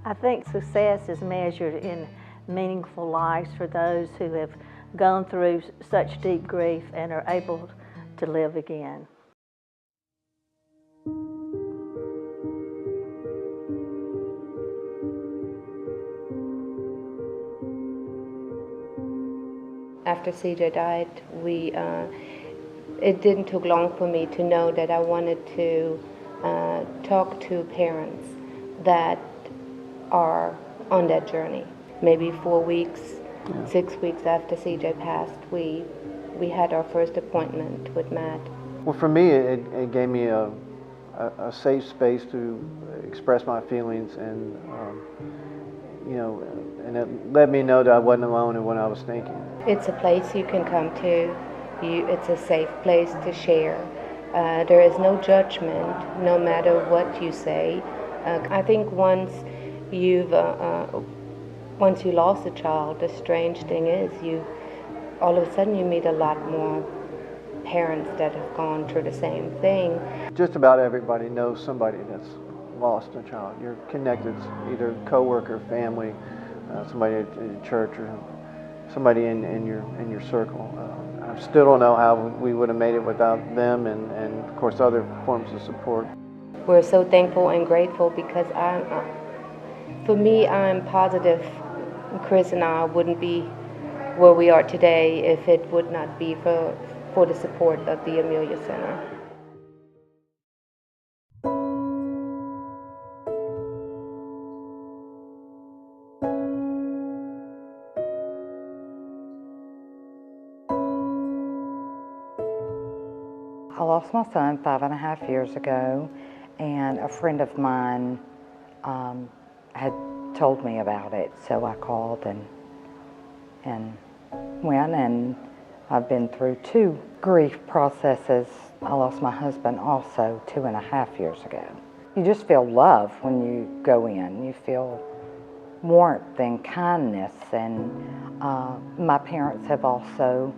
I think success is measured in meaningful lives for those who have gone through such deep grief and are able to live again. After CJ died, it didn't take long for me to know that I wanted to talk to parents that are on that journey. Maybe 4 weeks, 6 weeks after CJ passed, we had our first appointment with Matt. Well, for me, it gave me a safe space to express my feelings, and and it let me know that I wasn't alone in what I was thinking. It's a place you can come to. It's a safe place to share. There is no judgment, no matter what you say. I think once you lost a child, the strange thing is all of a sudden you meet a lot more parents that have gone through the same thing. Just about everybody knows somebody that's lost a child. You're connected, either coworker, family, somebody at church, or somebody in your circle. I still don't know how we would have made it without them, and of course other forms of support. We're so thankful and grateful because for me, I'm positive Chris and I wouldn't be where we are today if it would not be for the support of the Amelia Center. I lost my son 5.5 years ago, and a friend of mine had told me about it, so I called and went, and I've been through 2 grief processes. I lost my husband also 2.5 years ago. You just feel love when you go in. You feel warmth and kindness, and my parents have also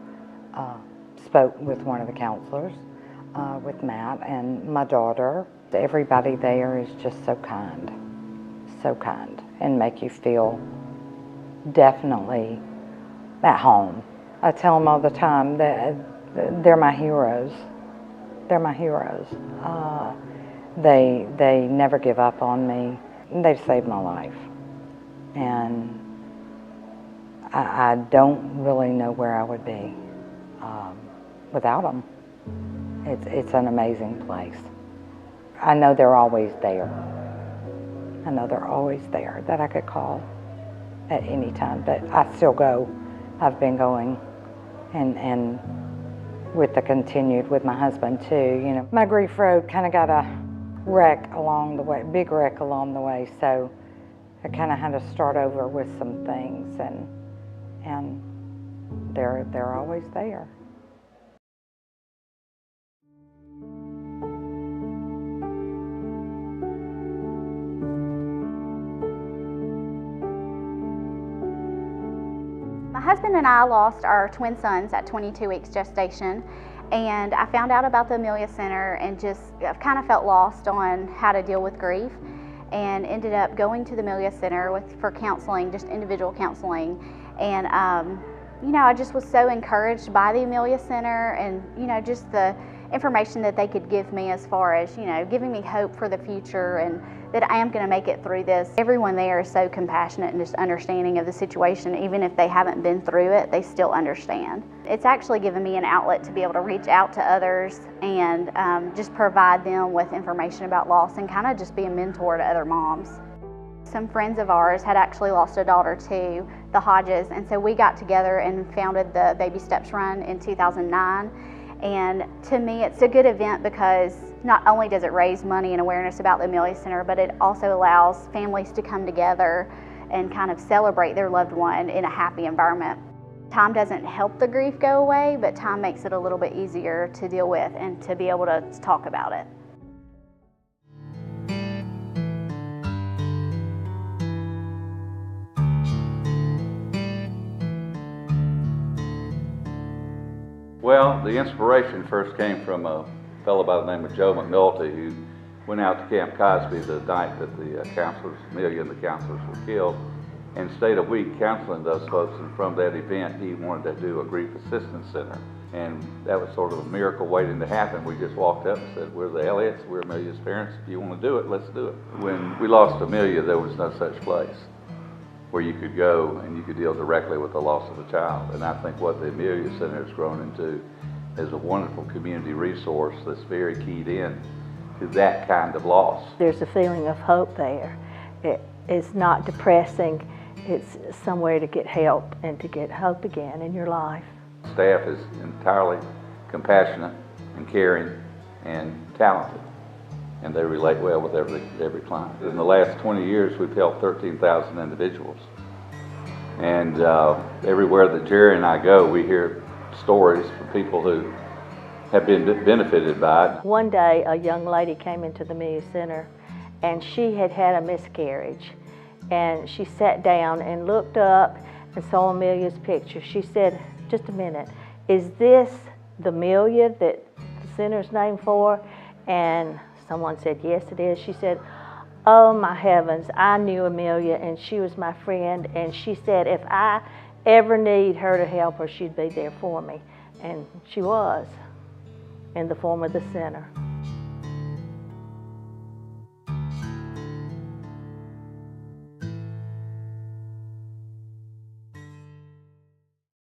spoke with one of the counselors, with Matt, and my daughter. Everybody there is just so kind, and make you feel definitely at home. I tell them all the time that they're my heroes. They're my heroes. They never give up on me. They've saved my life, and I don't really know where I would be without them. It's an amazing place. I know they're always there. I know they're always there, that I could call at any time, but I still go. I've been going, and with my husband too, My grief road kind of got a wreck along the way, big wreck along the way, so I kind of had to start over with some things, and they're always there. My husband and I lost our twin sons at 22 weeks gestation, and I found out about the Amelia Center and just kind of felt lost on how to deal with grief, and ended up going to the Amelia Center for counseling, just individual counseling. And I just was so encouraged by the Amelia Center, and just the information that they could give me as far as giving me hope for the future, and that I am going to make it through this. Everyone there is so compassionate and just understanding of the situation. Even if they haven't been through it, they still understand. It's actually given me an outlet to be able to reach out to others and just provide them with information about loss, and kind of just be a mentor to other moms. Some friends of ours had actually lost a daughter too, the Hodges, and so we got together and founded the Baby Steps Run in 2009. And to me, it's a good event because not only does it raise money and awareness about the Amelia Center, but it also allows families to come together and kind of celebrate their loved one in a happy environment. Time doesn't help the grief go away, but time makes it a little bit easier to deal with and to be able to talk about it. Well, the inspiration first came from a fellow by the name of Joe McNulty, who went out to Camp Cosby the night that the counselors, Amelia and the counselors were killed, and stayed a week counseling those folks. And from that event, he wanted to do a grief assistance center. And that was sort of a miracle waiting to happen. We just walked up and said, we're the Elliots, we're Amelia's parents. If you want to do it, let's do it. When we lost Amelia, there was no such place where you could go and you could deal directly with the loss of a child. And I think what the Amelia Center has grown into is a wonderful community resource that's very keyed in to that kind of loss. There's a feeling of hope there. It's not depressing. It's somewhere to get help and to get hope again in your life. Staff is entirely compassionate and caring and talented, and they relate well with every client. In the last 20 years, we've helped 13,000 individuals. And everywhere that Jerry and I go, we hear stories from people who have been benefited by it. One day, a young lady came into the Amelia Center, and she had had a miscarriage. And she sat down and looked up and saw Amelia's picture. She said, just a minute, is this the Amelia that the center's named for? And someone said, yes, it is. She said, oh my heavens, I knew Amelia and she was my friend, and she said if I ever need her to help her, she'd be there for me. And she was, in the form of the center.